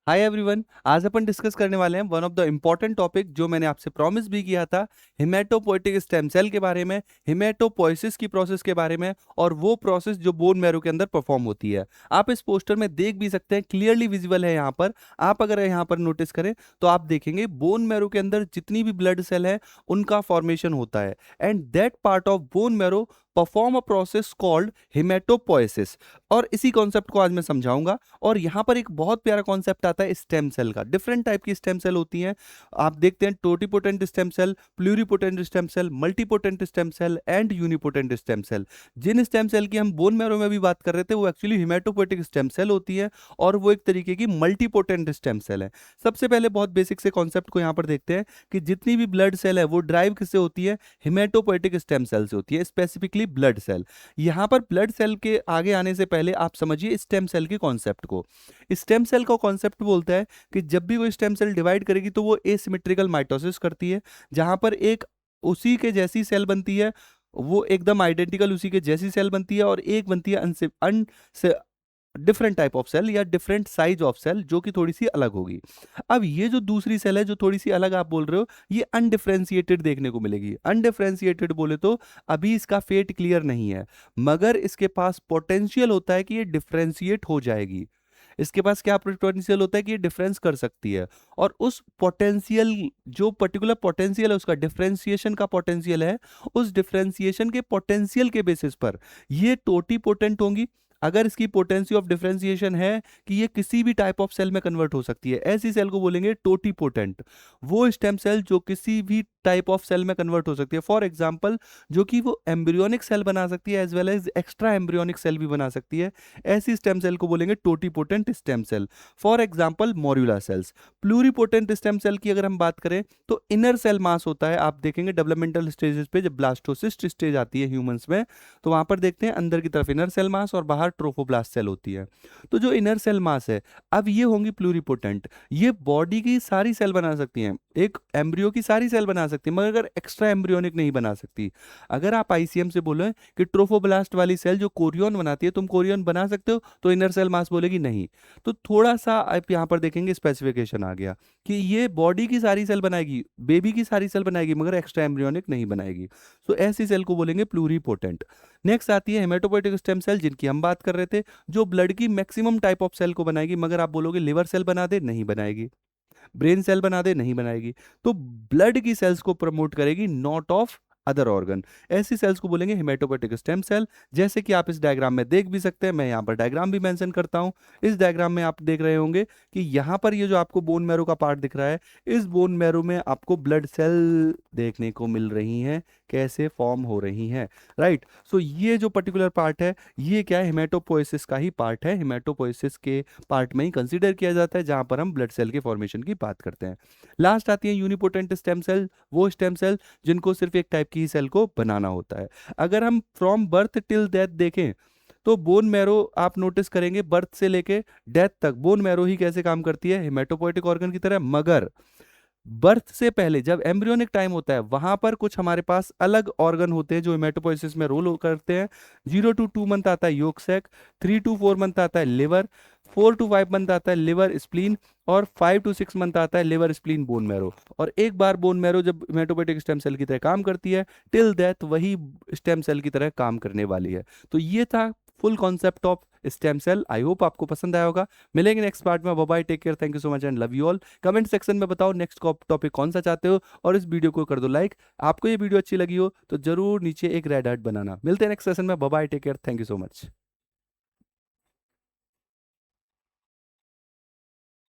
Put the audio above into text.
Hi everyone. आज अपन discuss करने वाले हैं one of the important topic जो मैंने आपसे प्रॉमिस भी किया था, हिमेटोपोइटिक स्टेम सेल के बारे में, हिमेटोपोइसिस की प्रोसेस के बारे में, और वो प्रोसेस जो बोन मैरो के अंदर परफॉर्म होती है। आप इस पोस्टर में देख भी सकते हैं, क्लियरली विजिबल है यहाँ पर। आप अगर यहाँ पर नोटिस करें तो आप देखेंगे बोन मैरो के अंदर जितनी भी ब्लड सेल है उनका फॉर्मेशन होता है, and that part of bone marrow perform a process called haematopoiesis. और इसी कॉन्सेप्ट को आज मैं समझाऊंगा। और यहाँ पर एक बहुत प्यारा कॉन्सेप्ट आता है स्टेम सेल का। डिफरेंट टाइप की स्टेम सेल होती हैं। आप देखते हैं totipotent stem cell, pluripotent stem cell, multipotent stem cell and unipotent stem cell. जिन स्टेम सेल की हम बोन मैरो में भी बात कर रहे थे वो एक्चुअली हिमेटोपोइटिक स्टेम सेल होती है, और वो एक तरीके की मल्टीपोटेंट स्टेम सेल है। सबसे पहले बहुत बेसिक से कॉन्सेप्ट को यहाँ पर देखते हैं कि जितनी भी ब्लड सेल है वो ड्राइव किससे होती है, हिमेटोपोइटिक स्टेम सेल से होती है, स्पेसिफिकली ब्लड सेल। यहाँ पर ब्लड सेल के आगे आने से पहले आप समझिए स्टेम सेल के कॉन्सेप्ट को। स्टेम सेल का कॉन्सेप्ट बोलता है कि जब भी वो स्टेम सेल डिवाइड करेगी तो वो एसिमेट्रिकल माइटोसिस करती है, जहां पर एक उसी के जैसी सेल बनती है, वो एकदम आइडेंटिकल उसी के जैसी सेल बनती है, और एक बनती है अन डिफरेंट टाइप ऑफ सेल या डिफरेंट साइज ऑफ सेल जो कि थोड़ी सी अलग होगी। अब ये जो दूसरी सेल है जो थोड़ी सी अलग आप बोल रहे हो, ये अनडिफरेंशिएटेड देखने को मिलेगी। अनडिफरेंशिएटेड बोले तो अभी इसका फेट क्लियर नहीं है, मगर इसके पास पोटेंशियल होता है कि ये डिफरेंशिएट हो जाएगी। इसके पास क्या पोटेंशियल होता है कि ये डिफरेंस कर सकती है, और उस पोटेंशियल, जो पर्टिकुलर पोटेंशियल है उसका डिफरेंशिएशन का पोटेंशियल है, उस डिफरेंशिएशन के पोटेंशियल के बेसिस पर ये टोटी पोटेंट होंगी। अगर इसकी पोटेंसी ऑफ डिफरेंशिएशन है कि ये किसी भी टाइप ऑफ सेल में कन्वर्ट हो सकती है, ऐसी सेल को बोलेंगे टोटी पोटेंट। वो स्टेम सेल जो किसी भी टाइप ऑफ सेल में कन्वर्ट हो सकती है, फॉर एग्जांपल जो कि वो एम्ब्रियोनिक सेल बना सकती है as well as extra embryonic cell भी बना सकती है, ऐसी स्टेम सेल को बोलेंगे totipotent stem cell. For example modular cells. Pluripotent stem cell की अगर हम बात करें तो इनर सेल मास होता है। आप देखेंगे डेवलपमेंटल स्टेजेस पे जब ब्लास्टोसिस्ट स्टेज आती है ह्यूमंस में, तो वहां पर देखते हैं अंदर की तरफ इनर सेल मास और बाहर ट्रोफोब्लास्ट सेल होती है। तो जो इनर सेल मास है, अब ये होंगी प्लूरीपोटेंट। ये बॉडी की सारी सेल बना सकती हैं, एक एम्ब्रियो की सारी सेल बना सकती है, मगर एक्स्ट्रा एम्ब्रियोनिक नहीं बना सकती। अगर आप आईसीएम से बोलो कि ट्रोफोब्लास्ट वाली सेल जो कोरियन बनाती है, तुम कोरियन बना सकते हो, तो इनर सेल मास बोलेगी नहीं। तो थोड़ा सा आप यहाँ पर देखेंगे स्पेसिफिकेशन आ गया कि ये बॉडी की सारी सेल बनाएगी, बेबी की सारी सेल बनाएगी, मगर एक्स्ट्रा एम्ब्रियोनिक नहीं बनाएगी। तो ऐसी सेल को बोलेंगे प्लूरीपोटेंट। नेक्स्ट आती है हेमेटोपोइटिक स्टेम सेल, जिनकी हम बात कर रहे थे, जो ब्लड की मैक्सिमम टाइप ऑफ सेल को बनाएगी, मगर आप बोलोगे लिवर सेल बना दे, नहीं बनाएगी। ब्रेन सेल बना दे, नहीं बनाएगी। तो ब्लड की सेल्स को प्रमोट करेगी, नॉट ऑफ अदर ऑर्गन। ऐसी सेल्स को बोलेंगे हेमेटोपोइटिक स्टेम सेल। जैसे कि आप इस डायग्राम में देख भी सकते हैं, मैं यहाँ पर डायग्राम भी मेंशन करता हूँ। इस डायग्राम में आप देख रहे होंगे कि यहाँ पर ये जो आपको बोन मैरो का पार्ट दिख रहा है, इस बोन मैरो में आपको ब्लड सेल देखने को मिल रही हैं, कैसे फॉर्म हो रही हैं, राइट। सो ये जो पर्टिकुलर पार्ट है, ये क्या है, हिमेटोपोइसिस का ही पार्ट है। हिमेटोपोइसिस के पार्ट में ही कंसीडर किया जाता है जहां पर हम ब्लड सेल के फॉर्मेशन की बात करते हैं। लास्ट आती है यूनिपोटेंट स्टेम सेल, वो स्टेम सेल जिनको सिर्फ एक टाइप की ही सेल को बनाना होता है। अगर हम फ्रॉम बर्थ टिल डेथ देखें तो बोन मैरो आप नोटिस करेंगे बर्थ से लेके डेथ तक बोन मैरो ही कैसे काम करती है, हिमेटोपोइटिक ऑर्गन की तरह। मगर बर्थ से पहले जब एम्ब्रियोनिक टाइम होता है, वहां पर कुछ हमारे पास अलग ऑर्गन होते हैं जो हेमेटोपोइसिस में रोल करते हैं। 0 to 2 मंथ आता है योक सैक, 3 to 4 मंथ आता है लिवर, 4 to 5 मंथ आता है लिवर स्प्लीन, और 5 to 6 मंथ आता है लिवर स्प्लीन बोन मैरो। और एक बार बोन मैरो जब हेमेटोपोइटिक स्टेम सेल की तरह काम करती है, टिल डेथ वही स्टेम सेल की तरह काम करने वाली है। तो ये था full concept of stem cell. I hope आपको पसंद आया होगा। मिलेंगे नेक्स्ट पार्ट में। Bye bye, take care, thank you so much and love you all. Comment section में बताओ नेक्स्ट टॉपिक कौन सा चाहते हो, और इस वीडियो को कर दो लाइक। आपको ये वीडियो अच्छी लगी हो तो जरूर नीचे एक रेड हार्ट बनाना। मिलते हैं नेक्स्ट सेशन में। Bye bye, take care, thank you so much.